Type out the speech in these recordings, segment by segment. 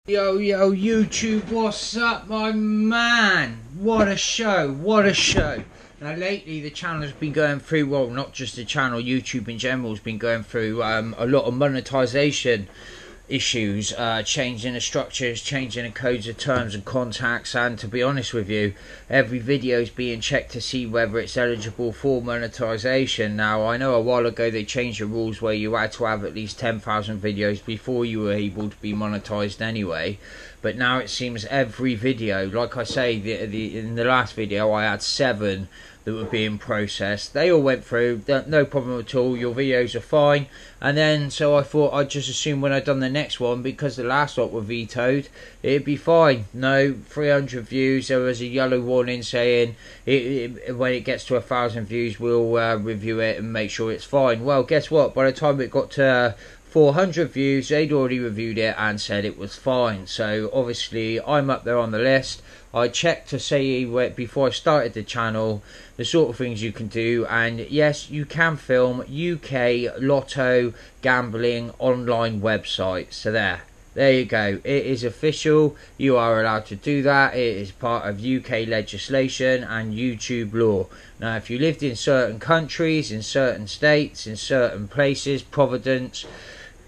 Yo YouTube, what's up my man? What a show, what a show. Now lately the channel has been going through, well, not just the channel, YouTube in general has been going through a lot of monetization issues, changing the structures, changing the codes of terms and contacts, and to be honest with you, every video is being checked to see whether it's eligible for monetization. Now I know a while ago they changed the rules where you had to have at least 10,000 videos before you were able to be monetized anyway, but now it seems every video, like I say, in the last video I had 7 that were being processed. They all went through, no problem at all, your videos are fine. And then so I thought I'd just assume when I'd done the next one, because the last lot were vetoed, it'd be fine. No, 300 views, there was a yellow warning saying when it gets to 1,000 views we'll review it and make sure it's fine. Well, guess what, by the time it got to 400 views they'd already reviewed it and said it was fine. So obviously I'm up there on the list. I checked to say before I started the channel the sort of things you can do, and yes, you can film UK lotto gambling online websites. So there you go, it is official, you are allowed to do that. It is part of UK legislation and YouTube law. Now if you lived in certain countries, in certain states, in certain places, Providence,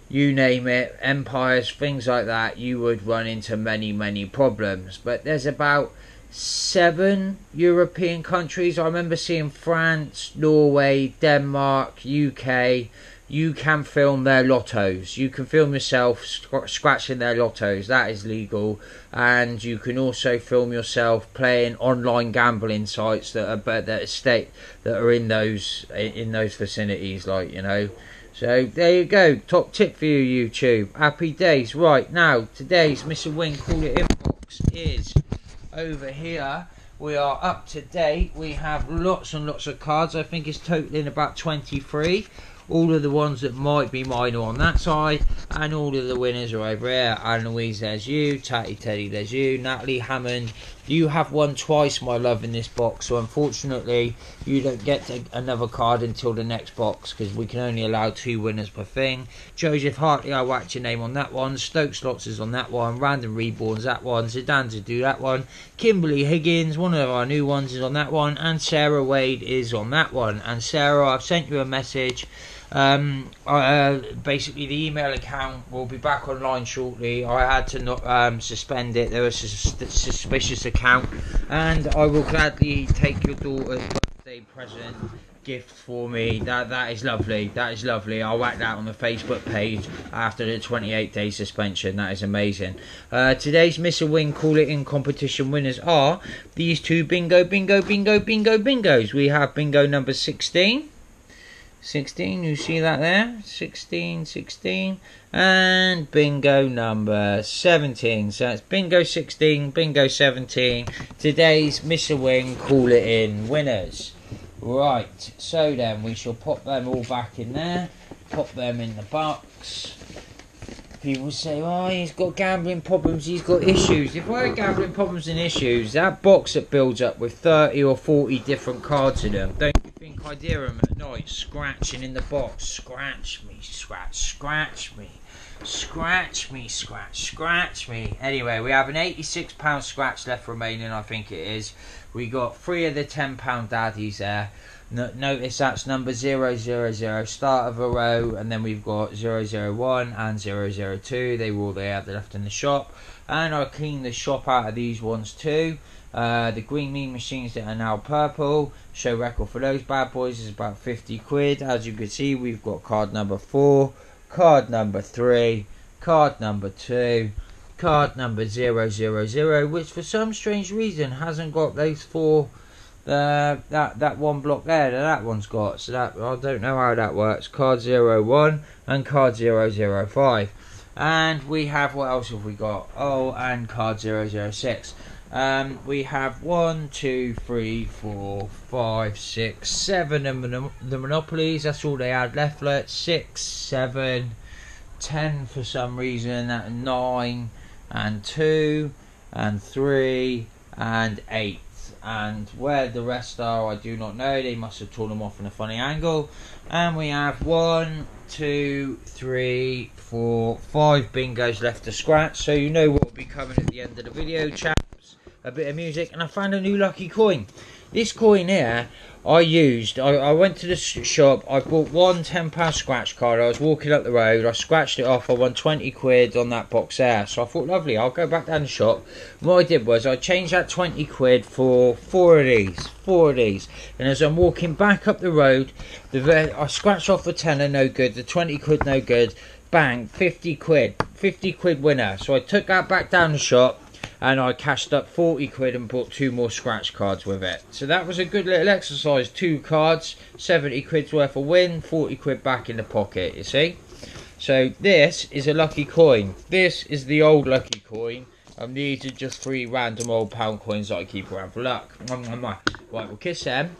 you name it, empires, things like that, you would run into many problems. But there's about 7 European countries. I remember seeing France, Norway, Denmark, UK. You can film their lottos. You can film yourself scratching their lottos. That is legal. And you can also film yourself playing online gambling sites that are in those vicinities, like, you know. So there you go, top tip for you YouTube. Happy days. Right, now today's Mr. Wing Call It Inbox is over here. We are up to date. We have lots and lots of cards. I think it's totaling about 23. All of the ones that might be mine are on that side, and all of the winners are over here. Anne Louise, there's you. Tatty Teddy, there's you. Natalie Hammond, you have won twice, my love, in this box, so unfortunately you don't get another card until the next box, because we can only allow 2 winners per thing. Joseph Hartley, I whacked your name on that one. Stokes Lots is on that one. Random Reborns, that one. Zidane to do that one. Kimberly Higgins, one of our new ones, is on that one. And Sarah Wade is on that one. And Sarah, I've sent you a message. Basically the email account will be back online shortly. I had to not suspend it. There was a suspicious account, and I will gladly take your daughter's birthday present gift for me. That is lovely. That is lovely. I'll whack that on the Facebook page after the 28-day suspension. That is amazing. Today's Mr. Wing Call It In competition winners are these 2 bingos. We have bingo number 16, you see that there, 16, and bingo number 17. So that's bingo 16, bingo 17, today's Mr. Wing Call It In winners. Right, so then we shall pop them all back in there, pop them in the box. People say, oh, he's got gambling problems, he's got issues. If I had gambling problems and issues, that box that builds up with 30 or 40 different cards in them, don't you think I'd hear them at night scratching in the box? Scratch me, scratch me, scratch me. Anyway, we have an £86 scratch left remaining, I think it is. We got 3 of the £10 daddies there. Notice that's number 000, start of a row, and then we've got 001 and 002. They were all they had left in the shop, and I cleaned the shop out of these ones too. The green mean machines that are now purple, show record for those bad boys is about 50 quid. As you can see, we've got card number 4, card number 3, card number 2, card number 000, which for some strange reason hasn't got those 4, that one block there that one's got. So that, I don't know how that works. Card 01 and card 005, and we have, what else have we got? Oh, and card 006. We have 1, 2, 3, 4, 5, 6, 7 of the monopolies. That's all they had left. 6, 7, 10 for some reason. That 9 and 2 and 3 and 8. And where the rest are, I do not know. They must have torn them off in a funny angle. And we have 1, 2, 3, 4, 5 bingos left to scratch, so you know what will be coming at the end of the video, chaps. A bit of music, and I found a new lucky coin. This coin here I went to the shop, I bought one £10 scratch card. I was walking up the road, I scratched it off, I won 20 quid on that box there. So I thought, lovely, I'll go back down the shop. And what I did was I changed that 20 quid for four of these. And as I'm walking back up the road, I scratched off the tenner, no good, the 20 quid, no good. Bang, 50 quid winner. So I took that back down the shop, and I cashed up 40 quid and bought 2 more scratch cards with it. So that was a good little exercise. 2 cards, 70 quid's worth of win, 40 quid back in the pocket, you see. So this is a lucky coin. This is the old lucky coin. These are just 3 random old pound coins that I keep around for luck. Right, we'll kiss them.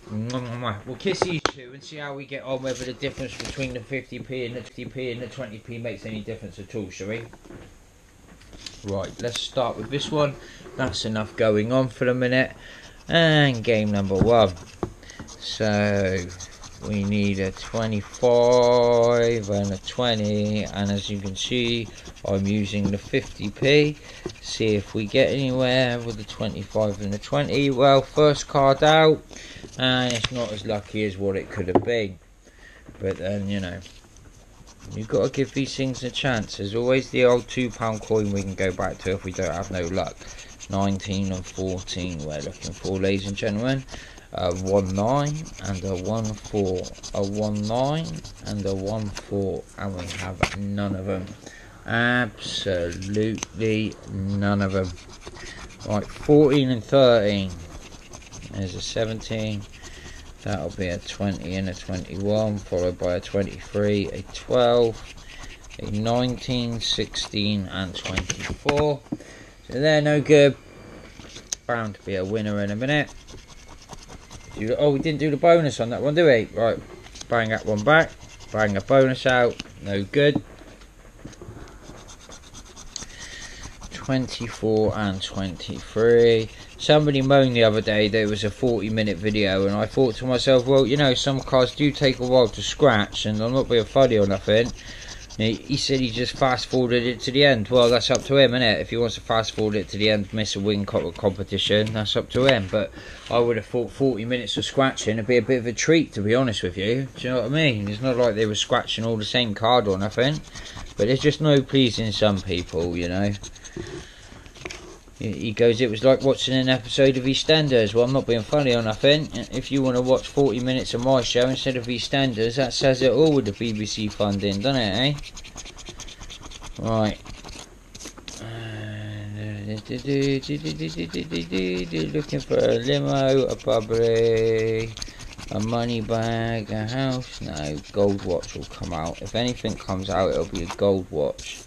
We'll kiss these 2 and see how we get on, whether the difference between the 50p and the 50p and the 20p makes any difference at all, shall we? Right, let's start with this one. That's enough going on for a minute. And game number 1. So we need a 25 and a 20, and as you can see, I'm using the 50p. See if we get anywhere with the 25 and the 20. Well, first card out, and it's not as lucky as what it could have been. But then, you know, you've got to give these things a chance. There's always the old £2 coin we can go back to if we don't have no luck. 19 and 14 we're looking for, ladies and gentlemen. 1 9 and a 1 4, a 1 9 and a 1 4, and we have none of them. Absolutely none of them. Right, 14 and 13. There's a 17. That'll be a 20 and a 21, followed by a 23, a 12, a 19, 16 and 24. So they're no good. Bound to be a winner in a minute. Oh, we didn't do the bonus on that one, do we? Right, bang that one back. Bang a bonus out. No good. 24 and 23. Somebody moaned the other day that it was a 40-minute video, and I thought to myself, well, you know, some cards do take a while to scratch, and I'm not being funny or nothing. He said he just fast forwarded it to the end. Well, that's up to him, isn't it? If he wants to fast forward it to the end, miss a win competition, that's up to him. But I would have thought 40 minutes of scratching would be a bit of a treat, to be honest with you. Do you know what I mean? It's not like they were scratching all the same card or nothing, but there's just no pleasing some people, you know. He goes, it was like watching an episode of EastEnders. Well, I'm not being funny or nothing. If you want to watch 40 minutes of my show instead of EastEnders, that says it all with the BBC funding, doesn't it, eh? Right. Looking for a limo, a bubbly, a money bag, a house. No, gold watch will come out. If anything comes out, it'll be a gold watch.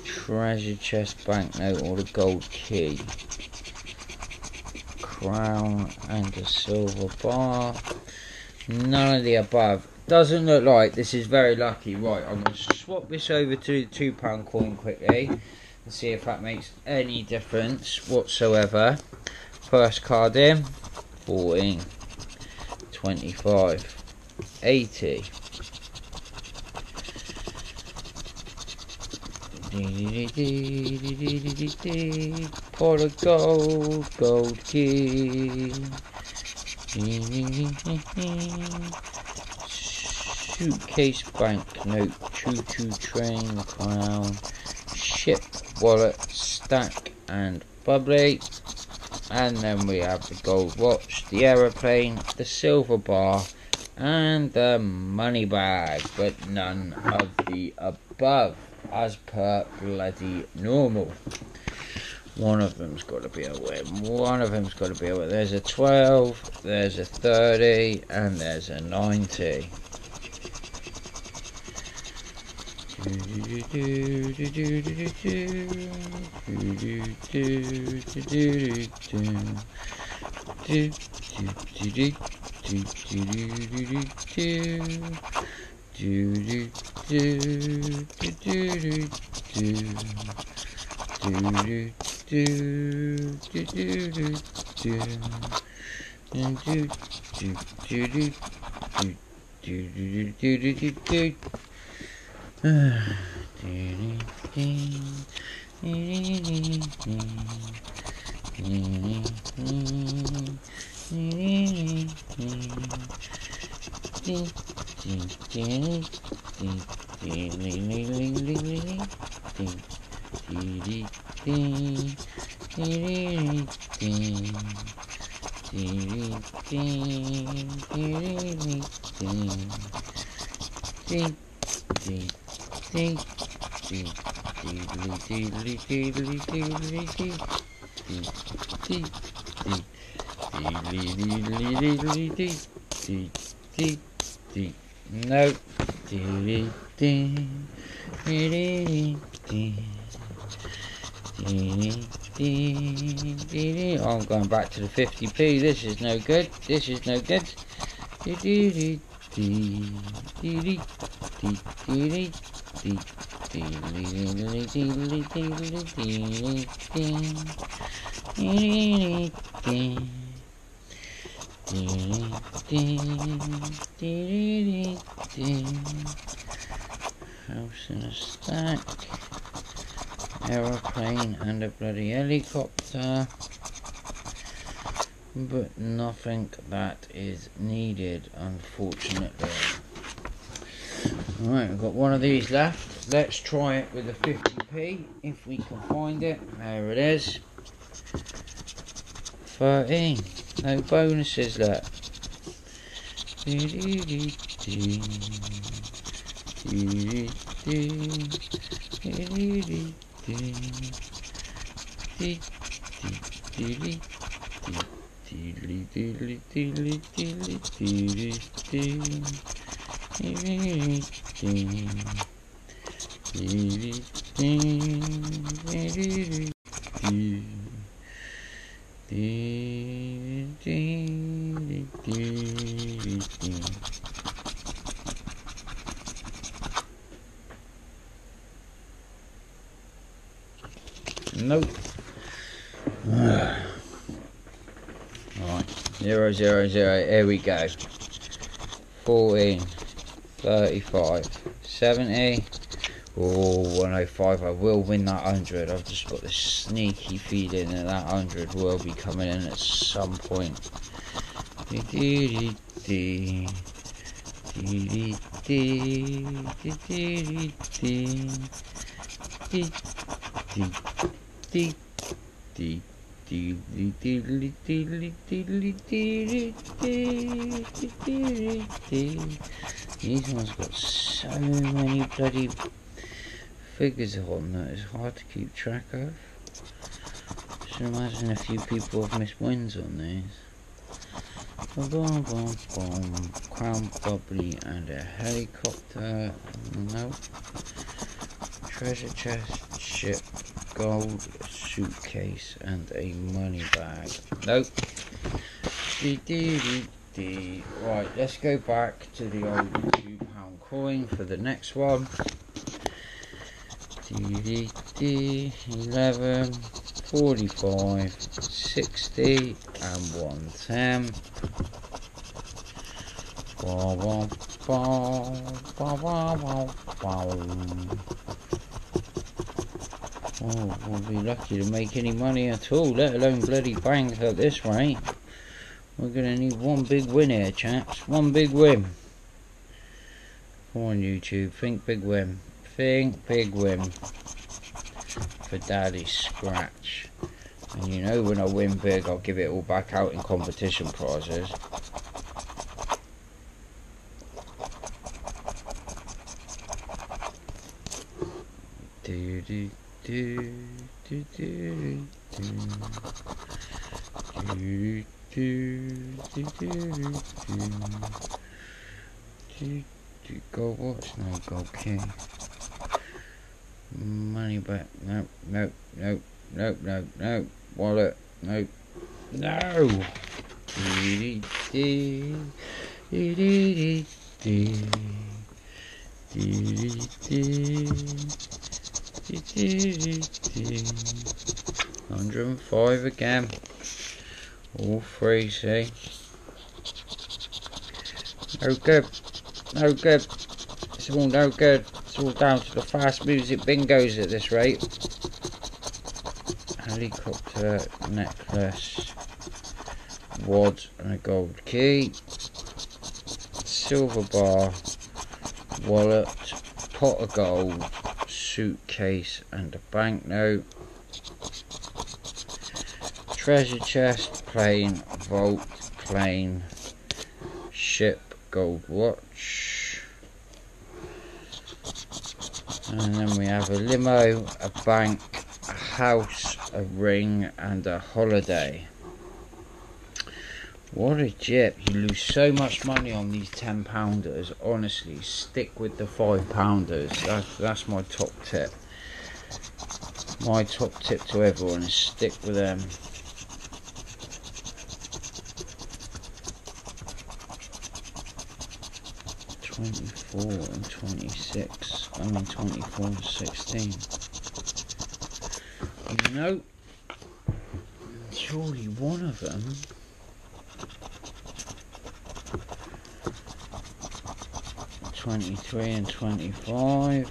Treasure chest, banknote, or the gold key. Crown and a silver bar. None of the above. Doesn't look like this is very lucky. Right, I'm going to swap this over to the £2 coin quickly and see if that makes any difference whatsoever. First card in. 14, 25, 80. Pot of gold key. Suitcase, banknote, choo-choo train, crown, ship, wallet, stack and bubbly. And then we have the gold watch, the aeroplane, the silver bar and the money bag, but none of the above, as per bloody normal. One of them's got to be a win. One of them's got to be a win. There's a 12, there's a 30, and there's a 90. No. I'm going back to the 50p. This is no good. This is no good. House in a stack. Aeroplane and a bloody helicopter, but nothing that is needed, unfortunately. Right, we've got one of these left. Let's try it with a 50p if we can find it. There it is. 13. No bonuses left. Nope. Right, 0, 0, 0. Here we go. 14, 35, 70. Oh, 105. I will win that 100. I've just got this sneaky feeling that that 100 will be coming in at some point. These ones got so many bloody figures on that it's hard to keep track of. Just imagine a few people have missed wins on these. Crown bubbly and a helicopter. Nope. Treasure chest, ship, gold, suitcase, and a money bag. Nope. Right, let's go back to the old £2 coin for the next one. 11, 45, 60, and 110. Oh, we'll be lucky to make any money at all, let alone bloody bank at this rate. We're going to need one big win here, chaps. One big win. Come on, YouTube. Think big win. Think big win. For Daddy's scratch. And you know when I win big, I'll give it all back out in competition prizes. Gold watch, no gold key. Money back, nope, nope, nope, nope, nope, nope. Wallet, nope, no. $105 again. All three, see. No good. No good. It's all no good. It's all down to the fast music bingos at this rate. Helicopter, necklace, wad and a gold key, silver bar, wallet, pot of gold, suitcase and a banknote, treasure chest, plane, vault, plane, ship, gold watch, and then we have a limo, a bank, a house, a ring and a holiday. What a jip. You lose so much money on these £10. Honestly, stick with the £5. That's my top tip. My top tip to everyone is stick with them. £24 and £26, only 24 and 16. You know, surely one of them. £23 and £25.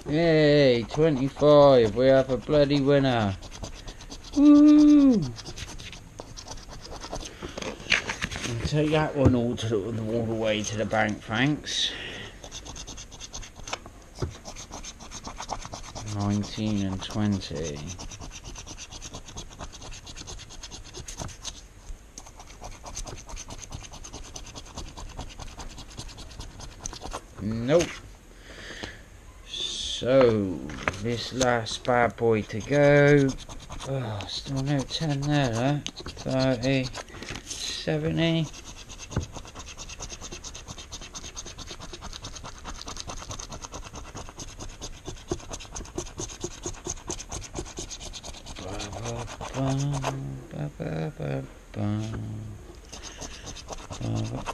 Yay, 25. We have a bloody winner. Woo! I'll take that one all the way to the bank, thanks. 19 and 20. Nope. So this last bad boy to go. Oh, still no 10 there, huh? 30, 70.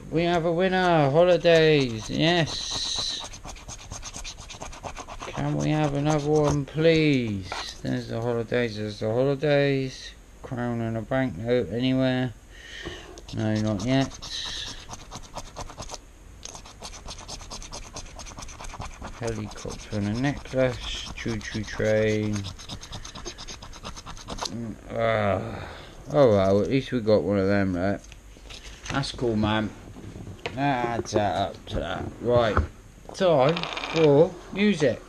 We have a winner. Holidays, yes. Can we have another one, please? There's the holidays. There's the holidays. Crown and a banknote anywhere? No, not yet. Helicopter and a necklace. Choo-choo train. Oh well, at least we got one of them, right? That's cool, man. That's up to that. Right, time for music.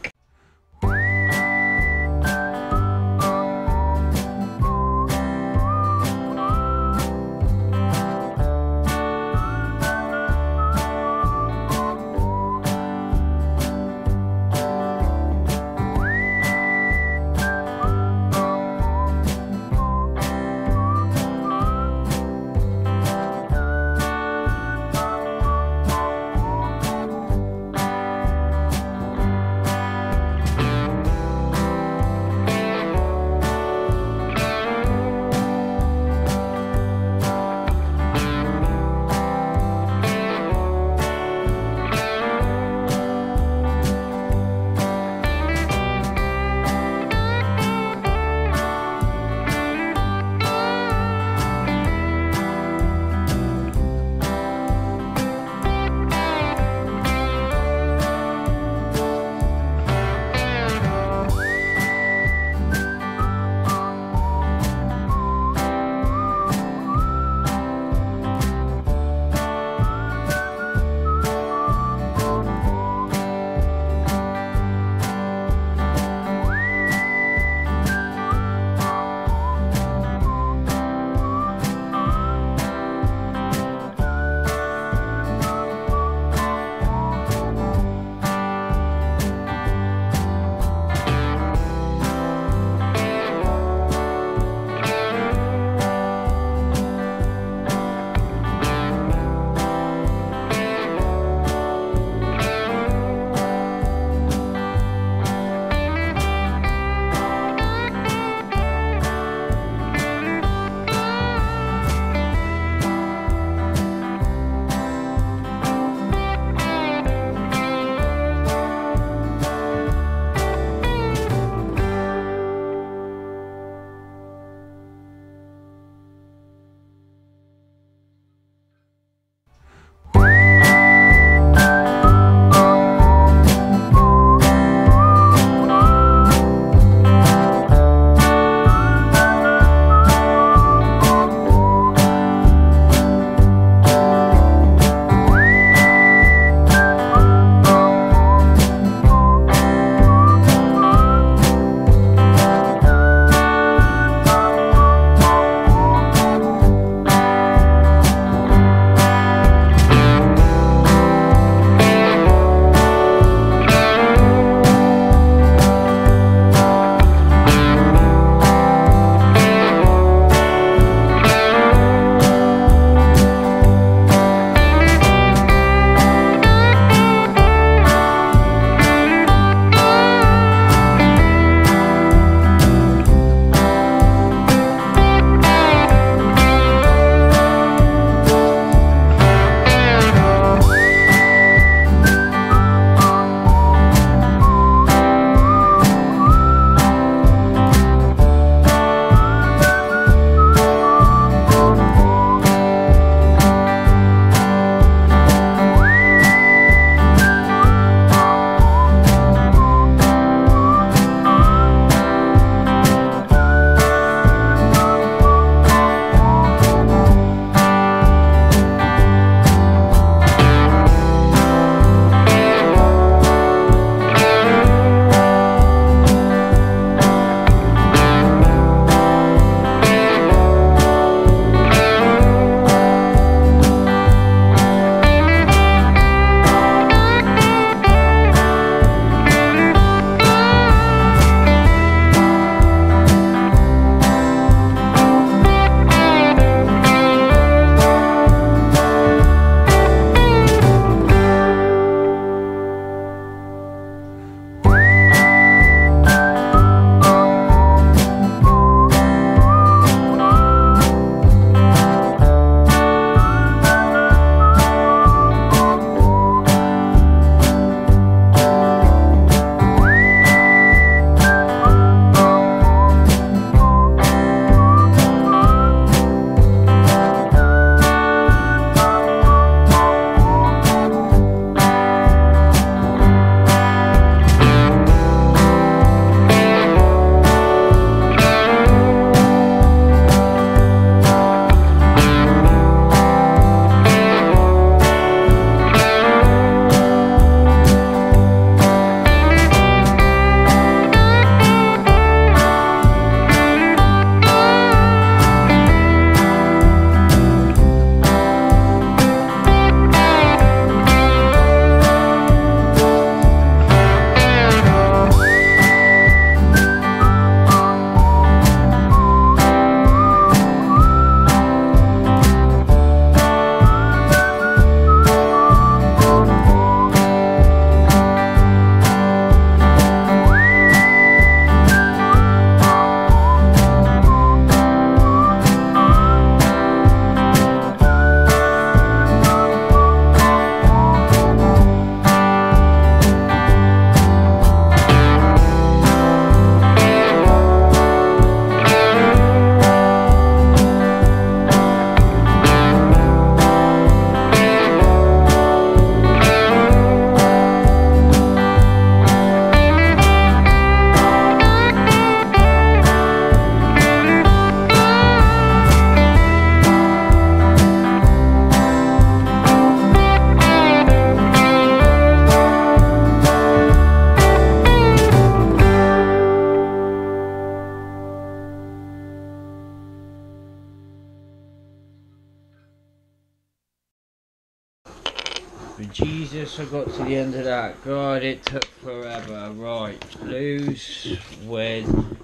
Jesus, I got to the end of that. God, it took forever. Right, lose, win.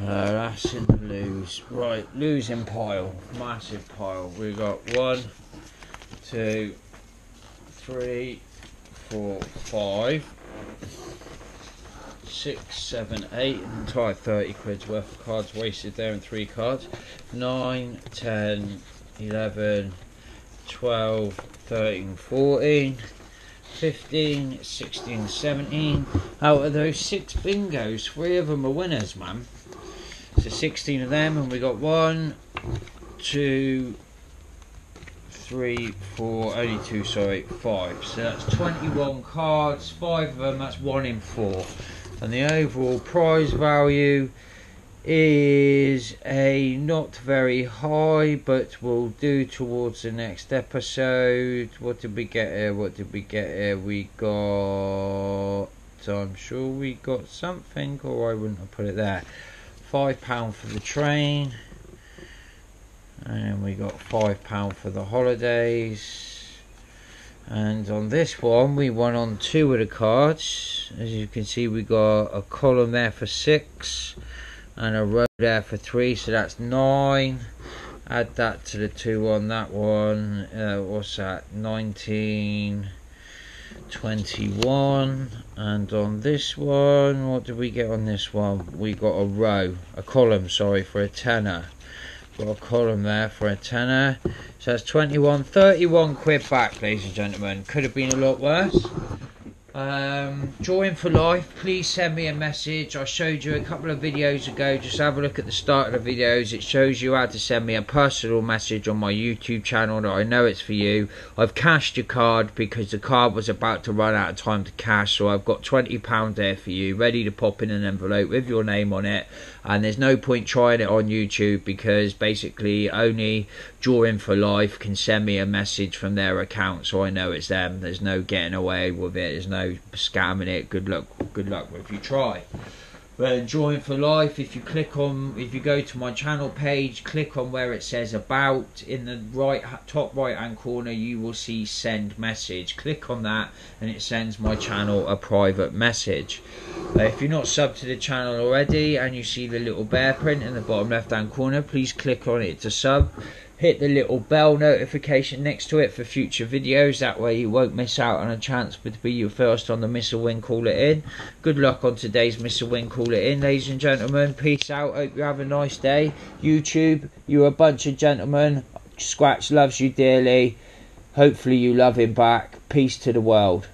That's in the lose. Right, losing pile. Massive pile. We got 1, 2, 3, 4, 5, 6, 7, 8. Entire 30 quid's worth of cards wasted there in 3 cards. 9, 10, 11, 12, 13, 14, 15, 16, 17. Out of those 6 bingos, 3 of them are winners, man. So 16 of them, and we got 1, 2, 3, 4, only 2, sorry, 5. So that's 21 cards, 5 of them, that's 1 in 4. And the overall prize value is a not very high, but will do towards the next episode. What did we get here? What did we get here? We got, I'm sure we got something, or I wouldn't have put it there. £5 for the train, and we got £5 for the holidays. And on this one we won on 2 of the cards. As you can see, we got a column there for 6 and a row there for 3, so that's 9. Add that to the 2 on that one, what's that, 19, 21. And on this one, what did we get on this one? We got a column, sorry, for a tenner. Got a column there for a tenner. So that's 21, 31 quid back, ladies and gentlemen. Could have been a lot worse. Drawing for life, please send me a message. I showed you a couple of videos ago, just have a look at the start of the videos. It shows you how to send me a personal message on my YouTube channel that I know it's for you. I've cashed your card because the card was about to run out of time to cash, so I've got £20 there for you, ready to pop in an envelope with your name on it. And there's no point trying it on YouTube, because basically only Drawing for Life can send me a message from their account, so I know it's them. There's no getting away with it, there's no scamming it. Good luck if you try. But Drawing for Life, if you go to my channel page, click on where it says about, in the top right hand corner you will see send message. Click on that and it sends my channel a private message. If you're not subbed to the channel already and you see the little bear print in the bottom left hand corner, please click on it to sub. Hit the little bell notification next to it for future videos, that way you won't miss out on a chance to be your first on the Miss a Win Call It In. Good luck on today's Miss a Win Call It In, ladies and gentlemen. Peace out, hope you have a nice day. YouTube, you're a bunch of gentlemen. Scratch loves you dearly, hopefully you love him back. Peace to the world.